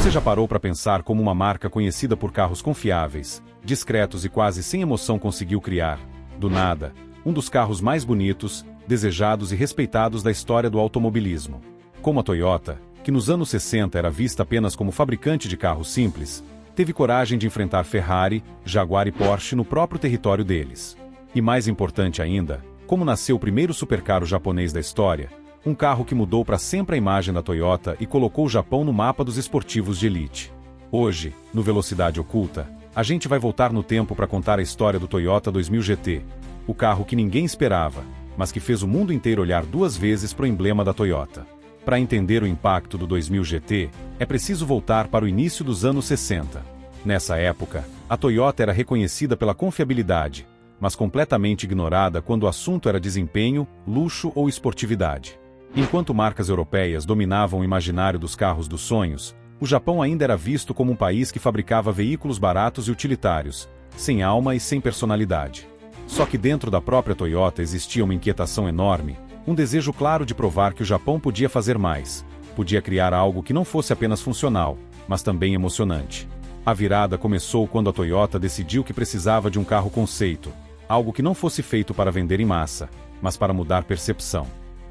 Você já parou para pensar como uma marca conhecida por carros confiáveis, discretos e quase sem emoção conseguiu criar, do nada, um dos carros mais bonitos, desejados e respeitados da história do automobilismo? Como a Toyota, que nos anos 60 era vista apenas como fabricante de carros simples, teve coragem de enfrentar Ferrari, Jaguar e Porsche no próprio território deles. E mais importante ainda, como nasceu o primeiro supercarro japonês da história, um carro que mudou para sempre a imagem da Toyota e colocou o Japão no mapa dos esportivos de elite. Hoje, no Velocidade Oculta, a gente vai voltar no tempo para contar a história do Toyota 2000 GT, o carro que ninguém esperava, mas que fez o mundo inteiro olhar duas vezes para o emblema da Toyota. Para entender o impacto do 2000 GT, é preciso voltar para o início dos anos 60. Nessa época, a Toyota era reconhecida pela confiabilidade, mas completamente ignorada quando o assunto era desempenho, luxo ou esportividade. Enquanto marcas europeias dominavam o imaginário dos carros dos sonhos, o Japão ainda era visto como um país que fabricava veículos baratos e utilitários, sem alma e sem personalidade. Só que dentro da própria Toyota existia uma inquietação enorme, um desejo claro de provar que o Japão podia fazer mais, podia criar algo que não fosse apenas funcional, mas também emocionante. A virada começou quando a Toyota decidiu que precisava de um carro conceito, algo que não fosse feito para vender em massa, mas para mudar percepção.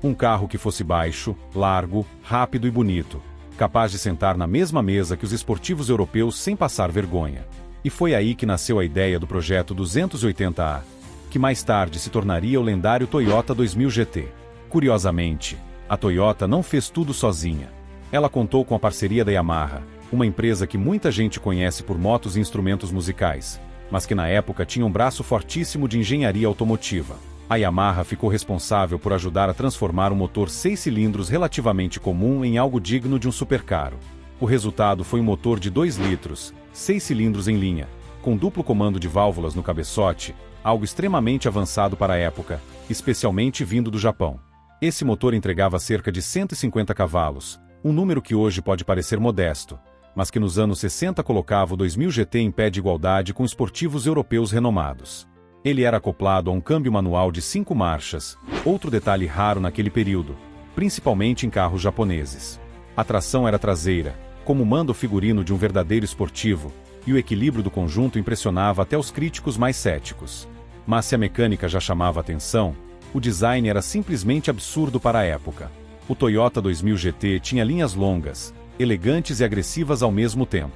Um carro que fosse baixo, largo, rápido e bonito, capaz de sentar na mesma mesa que os esportivos europeus sem passar vergonha. E foi aí que nasceu a ideia do projeto 280A, que mais tarde se tornaria o lendário Toyota 2000 GT. Curiosamente, a Toyota não fez tudo sozinha. Ela contou com a parceria da Yamaha, uma empresa que muita gente conhece por motos e instrumentos musicais, mas que na época tinha um braço fortíssimo de engenharia automotiva. A Yamaha ficou responsável por ajudar a transformar um motor 6 cilindros relativamente comum em algo digno de um supercarro. O resultado foi um motor de 2 litros, 6 cilindros em linha, com duplo comando de válvulas no cabeçote, algo extremamente avançado para a época, especialmente vindo do Japão. Esse motor entregava cerca de 150 cavalos, um número que hoje pode parecer modesto, mas que nos anos 60 colocava o 2000 GT em pé de igualdade com esportivos europeus renomados. Ele era acoplado a um câmbio manual de 5 marchas, outro detalhe raro naquele período, principalmente em carros japoneses. A tração era traseira, como manda o figurino de um verdadeiro esportivo, e o equilíbrio do conjunto impressionava até os críticos mais céticos. Mas se a mecânica já chamava atenção, o design era simplesmente absurdo para a época. O Toyota 2000 GT tinha linhas longas, elegantes e agressivas ao mesmo tempo.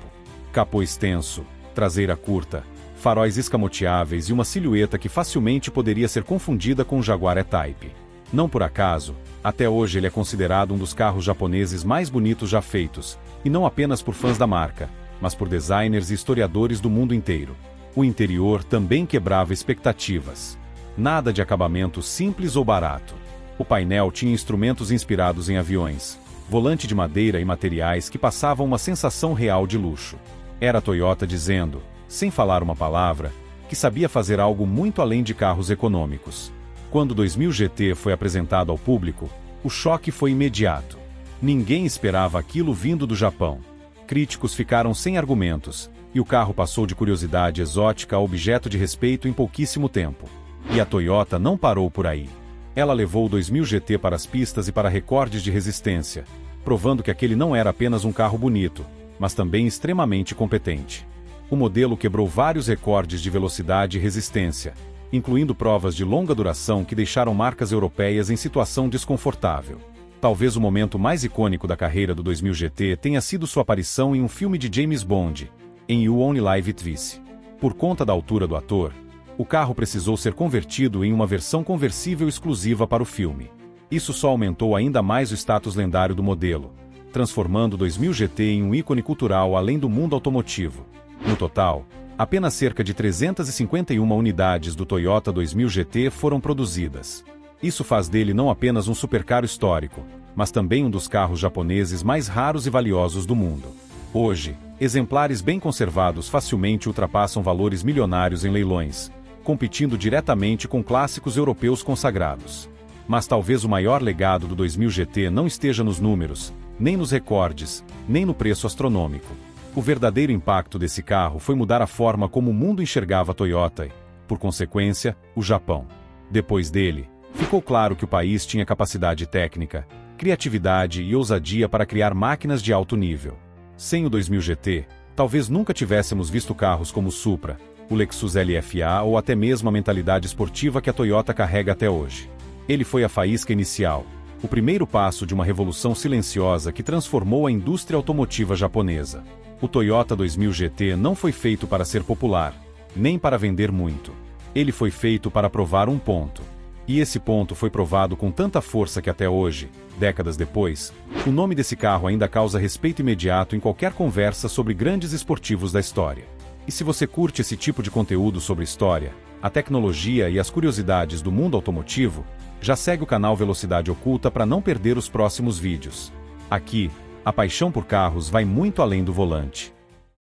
Capô extenso, traseira curta, faróis escamoteáveis e uma silhueta que facilmente poderia ser confundida com o Jaguar E-Type. Não por acaso, até hoje ele é considerado um dos carros japoneses mais bonitos já feitos, e não apenas por fãs da marca, mas por designers e historiadores do mundo inteiro. O interior também quebrava expectativas. Nada de acabamento simples ou barato. O painel tinha instrumentos inspirados em aviões, volante de madeira e materiais que passavam uma sensação real de luxo. Era a Toyota dizendo, sem falar uma palavra, que sabia fazer algo muito além de carros econômicos. Quando o 2000 GT foi apresentado ao público, o choque foi imediato. Ninguém esperava aquilo vindo do Japão. Críticos ficaram sem argumentos, e o carro passou de curiosidade exótica a objeto de respeito em pouquíssimo tempo. E a Toyota não parou por aí. Ela levou o 2000 GT para as pistas e para recordes de resistência, provando que aquele não era apenas um carro bonito, mas também extremamente competente. O modelo quebrou vários recordes de velocidade e resistência, incluindo provas de longa duração que deixaram marcas europeias em situação desconfortável. Talvez o momento mais icônico da carreira do 2000 GT tenha sido sua aparição em um filme de James Bond, em You Only Live Twice. Por conta da altura do ator, o carro precisou ser convertido em uma versão conversível exclusiva para o filme. Isso só aumentou ainda mais o status lendário do modelo, transformando o 2000 GT em um ícone cultural além do mundo automotivo. No total, apenas cerca de 351 unidades do Toyota 2000 GT foram produzidas. Isso faz dele não apenas um supercarro histórico, mas também um dos carros japoneses mais raros e valiosos do mundo. Hoje, exemplares bem conservados facilmente ultrapassam valores milionários em leilões, competindo diretamente com clássicos europeus consagrados. Mas talvez o maior legado do 2000 GT não esteja nos números, nem nos recordes, nem no preço astronômico. O verdadeiro impacto desse carro foi mudar a forma como o mundo enxergava a Toyota e, por consequência, o Japão. Depois dele, ficou claro que o país tinha capacidade técnica, criatividade e ousadia para criar máquinas de alto nível. Sem o 2000 GT, talvez nunca tivéssemos visto carros como o Supra, o Lexus LFA ou até mesmo a mentalidade esportiva que a Toyota carrega até hoje. Ele foi a faísca inicial, o primeiro passo de uma revolução silenciosa que transformou a indústria automotiva japonesa. O Toyota 2000 GT não foi feito para ser popular, nem para vender muito. Ele foi feito para provar um ponto. E esse ponto foi provado com tanta força que até hoje, décadas depois, o nome desse carro ainda causa respeito imediato em qualquer conversa sobre grandes esportivos da história. E se você curte esse tipo de conteúdo sobre história, a tecnologia e as curiosidades do mundo automotivo, já segue o canal Velocidade Oculta para não perder os próximos vídeos. Aqui, a paixão por carros vai muito além do volante.